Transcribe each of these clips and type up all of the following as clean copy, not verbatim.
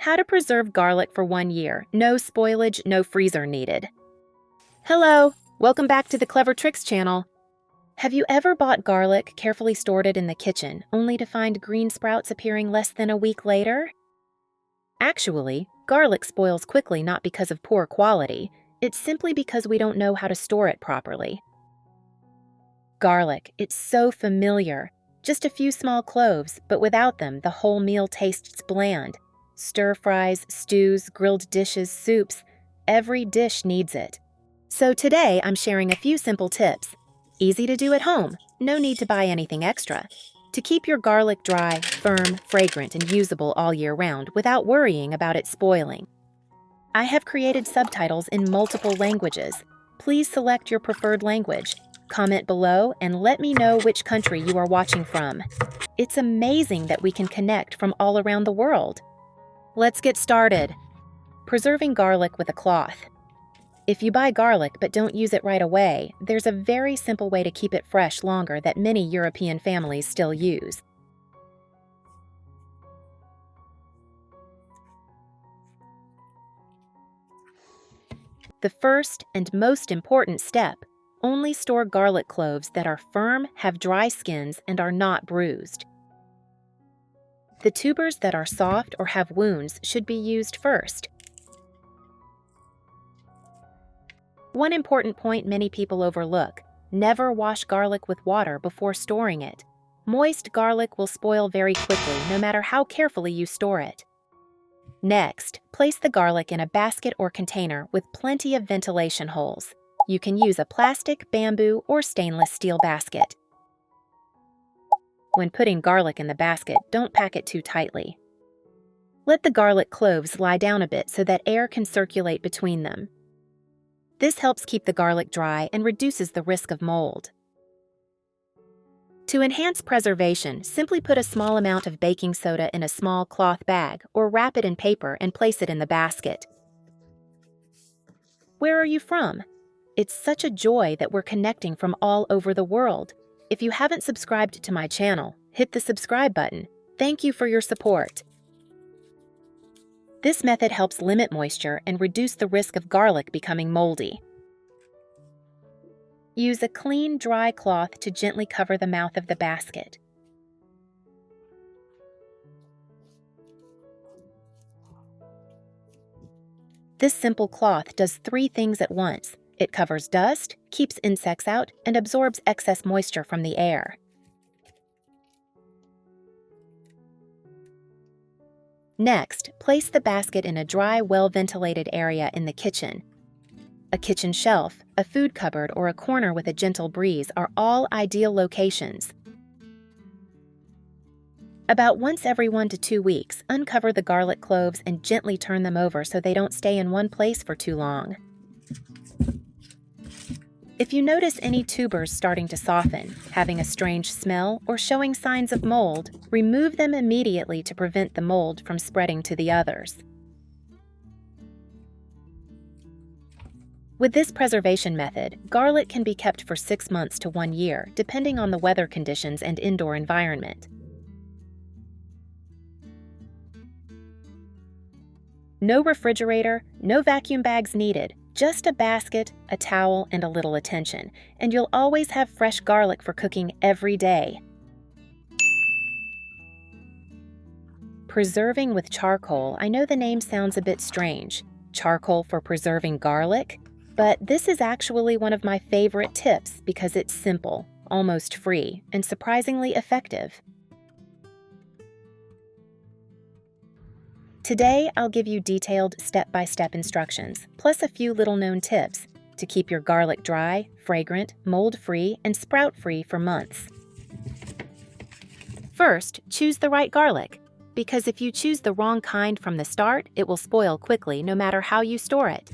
How to preserve garlic for 1 year. No spoilage, no freezer needed. Hello, welcome back to the Clever Tricks channel. Have you ever bought garlic, carefully stored it in the kitchen, only to find green sprouts appearing less than a week later? Actually, garlic spoils quickly not because of poor quality. It's simply because we don't know how to store it properly. Garlic, it's so familiar. Just a few small cloves, but without them, the whole meal tastes bland. Stir-fries, stews, grilled dishes, soups, every dish needs it. So today, I'm sharing a few simple tips. Easy to do at home, no need to buy anything extra. To keep your garlic dry, firm, fragrant, and usable all year round without worrying about it spoiling. I have created subtitles in multiple languages. Please select your preferred language. Comment below and let me know which country you are watching from. It's amazing that we can connect from all around the world. Let's get started. Preserving garlic with a cloth. If you buy garlic but don't use it right away, there's a very simple way to keep it fresh longer that many European families still use. The first and most important step: only store garlic cloves that are firm, have dry skins, and are not bruised. The tubers that are soft or have wounds should be used first. One important point many people overlook: never wash garlic with water before storing it. Moist garlic will spoil very quickly, no matter how carefully you store it. Next, place the garlic in a basket or container with plenty of ventilation holes. You can use a plastic, bamboo, or stainless steel basket. When putting garlic in the basket, don't pack it too tightly. Let the garlic cloves lie down a bit so that air can circulate between them. This helps keep the garlic dry and reduces the risk of mold. To enhance preservation, simply put a small amount of baking soda in a small cloth bag or wrap it in paper and place it in the basket. Where are you from? It's such a joy that we're connecting from all over the world. If you haven't subscribed to my channel, hit the subscribe button. Thank you for your support. This method helps limit moisture and reduce the risk of garlic becoming moldy. Use a clean, dry cloth to gently cover the mouth of the basket. This simple cloth does 3 things at once. It covers dust, keeps insects out, and absorbs excess moisture from the air. Next, place the basket in a dry, well-ventilated area in the kitchen. A kitchen shelf, a food cupboard, or a corner with a gentle breeze are all ideal locations. About once every 1 to 2 weeks, uncover the garlic cloves and gently turn them over so they don't stay in one place for too long. If you notice any tubers starting to soften, having a strange smell, or showing signs of mold, remove them immediately to prevent the mold from spreading to the others. With this preservation method, garlic can be kept for 6 months to 1 year, depending on the weather conditions and indoor environment. No refrigerator, no vacuum bags needed. Just a basket, a towel, and a little attention, and you'll always have fresh garlic for cooking every day. Preserving with charcoal. I know the name sounds a bit strange. Charcoal for preserving garlic? But this is actually one of my favorite tips because it's simple, almost free, and surprisingly effective. Today, I'll give you detailed step-by-step instructions, plus a few little-known tips to keep your garlic dry, fragrant, mold-free, and sprout-free for months. First, choose the right garlic, because if you choose the wrong kind from the start, it will spoil quickly no matter how you store it.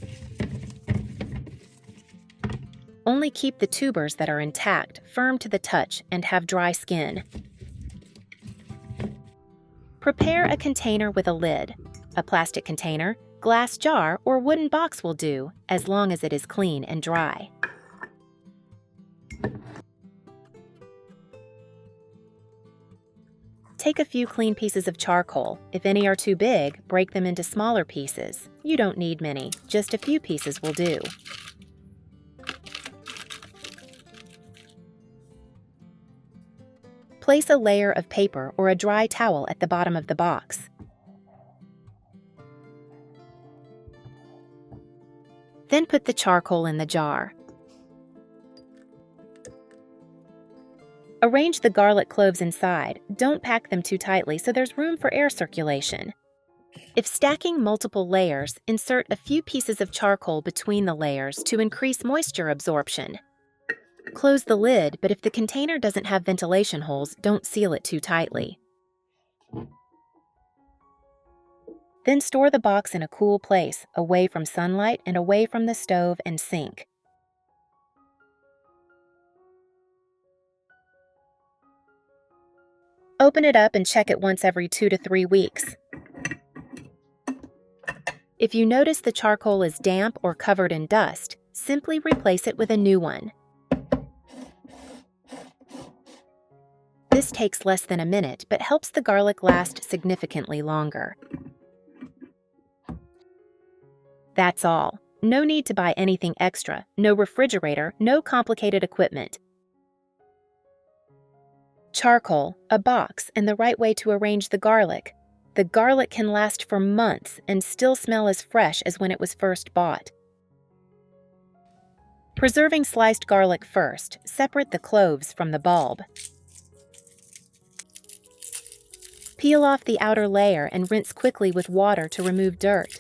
Only keep the tubers that are intact, firm to the touch, and have dry skin. Prepare a container with a lid. A plastic container, glass jar, or wooden box will do, as long as it is clean and dry. Take a few clean pieces of charcoal. If any are too big, break them into smaller pieces. You don't need many, just a few pieces will do. Place a layer of paper or a dry towel at the bottom of the box. Then put the charcoal in the jar. Arrange the garlic cloves inside. Don't pack them too tightly so there's room for air circulation. If stacking multiple layers, insert a few pieces of charcoal between the layers to increase moisture absorption. Close the lid, but if the container doesn't have ventilation holes, don't seal it too tightly. Then store the box in a cool place, away from sunlight and away from the stove and sink. Open it up and check it once every 2 to 3 weeks. If you notice the charcoal is damp or covered in dust, simply replace it with a new one. This takes less than a minute, but helps the garlic last significantly longer. That's all. No need to buy anything extra, no refrigerator, no complicated equipment. Charcoal, a box, and the right way to arrange the garlic. The garlic can last for months and still smell as fresh as when it was first bought. Preserving sliced garlic first, separate the cloves from the bulb. Peel off the outer layer and rinse quickly with water to remove dirt.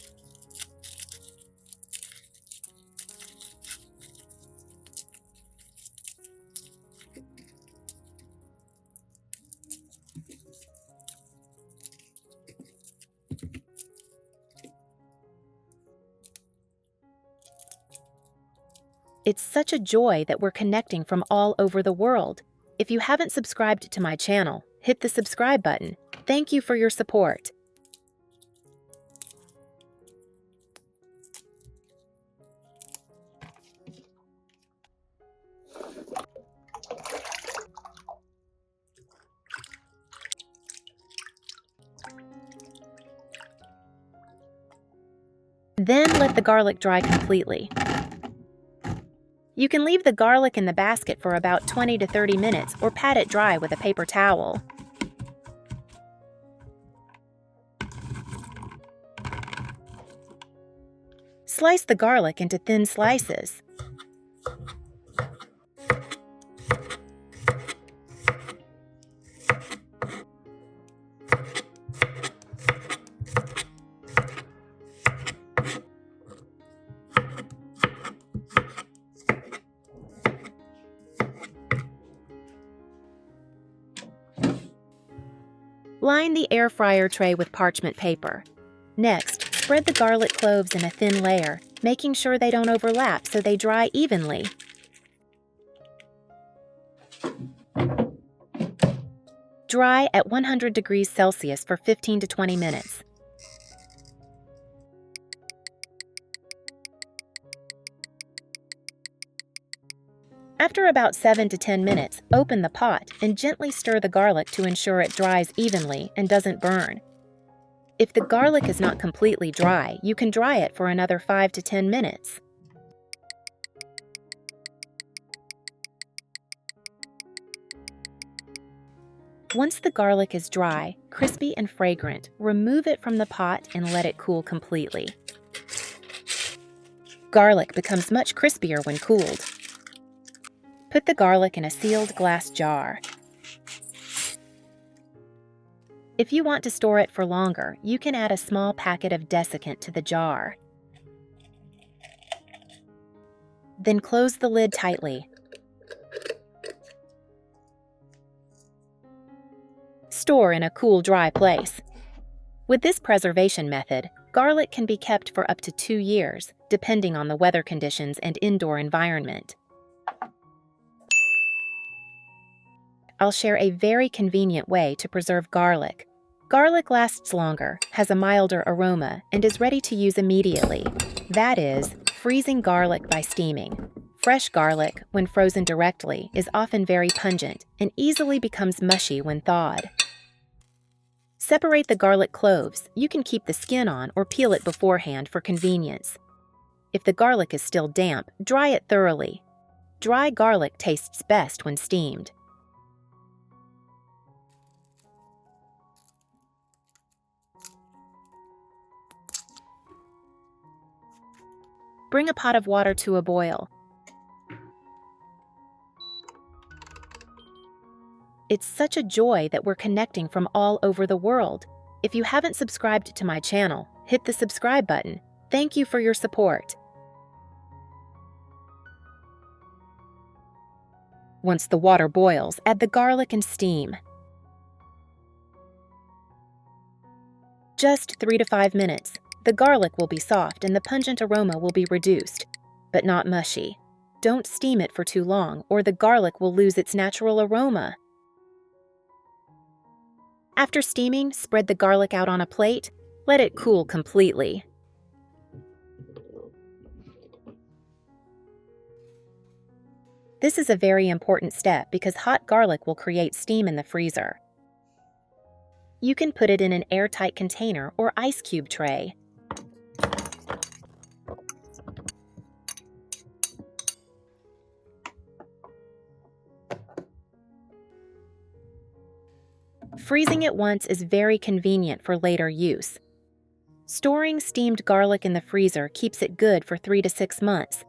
It's such a joy that we're connecting from all over the world. If you haven't subscribed to my channel, hit the subscribe button. Thank you for your support. Then let the garlic dry completely. You can leave the garlic in the basket for about 20 to 30 minutes or pat it dry with a paper towel. Slice the garlic into thin slices. Line the air fryer tray with parchment paper. Next, spread the garlic cloves in a thin layer, making sure they don't overlap so they dry evenly. Dry at 100 degrees Celsius for 15 to 20 minutes. After about 7 to 10 minutes, open the pot and gently stir the garlic to ensure it dries evenly and doesn't burn. If the garlic is not completely dry, you can dry it for another 5 to 10 minutes. Once the garlic is dry, crispy and fragrant, remove it from the pot and let it cool completely. Garlic becomes much crispier when cooled. Put the garlic in a sealed glass jar. If you want to store it for longer, you can add a small packet of desiccant to the jar. Then close the lid tightly. Store in a cool, dry place. With this preservation method, garlic can be kept for up to 2 years, depending on the weather conditions and indoor environment. I'll share a very convenient way to preserve garlic. Garlic lasts longer, has a milder aroma, and is ready to use immediately. That is, freezing garlic by steaming. Fresh garlic, when frozen directly, is often very pungent and easily becomes mushy when thawed. Separate the garlic cloves. You can keep the skin on or peel it beforehand for convenience. If the garlic is still damp, dry it thoroughly. Dry garlic tastes best when steamed. Bring a pot of water to a boil. It's such a joy that we're connecting from all over the world. If you haven't subscribed to my channel, hit the subscribe button. Thank you for your support. Once the water boils, add the garlic and steam. Just 3 to 5 minutes. The garlic will be soft and the pungent aroma will be reduced, but not mushy. Don't steam it for too long or the garlic will lose its natural aroma. After steaming, spread the garlic out on a plate. Let it cool completely. This is a very important step because hot garlic will create steam in the freezer. You can put it in an airtight container or ice cube tray. Freezing it once is very convenient for later use. Storing steamed garlic in the freezer keeps it good for 3 to 6 months.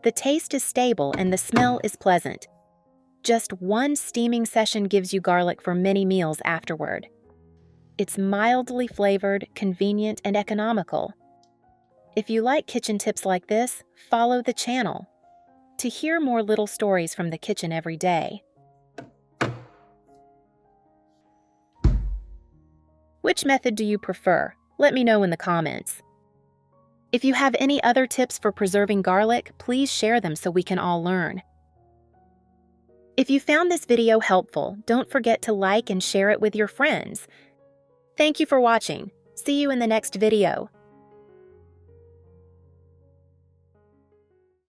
The taste is stable and the smell is pleasant. Just one steaming session gives you garlic for many meals afterward. It's mildly flavored, convenient, and economical. If you like kitchen tips like this, follow the channel to hear more little stories from the kitchen every day. Which method do you prefer? Let me know in the comments. If you have any other tips for preserving garlic, please share them so we can all learn. If you found this video helpful, don't forget to like and share it with your friends. Thank you for watching. See you in the next video.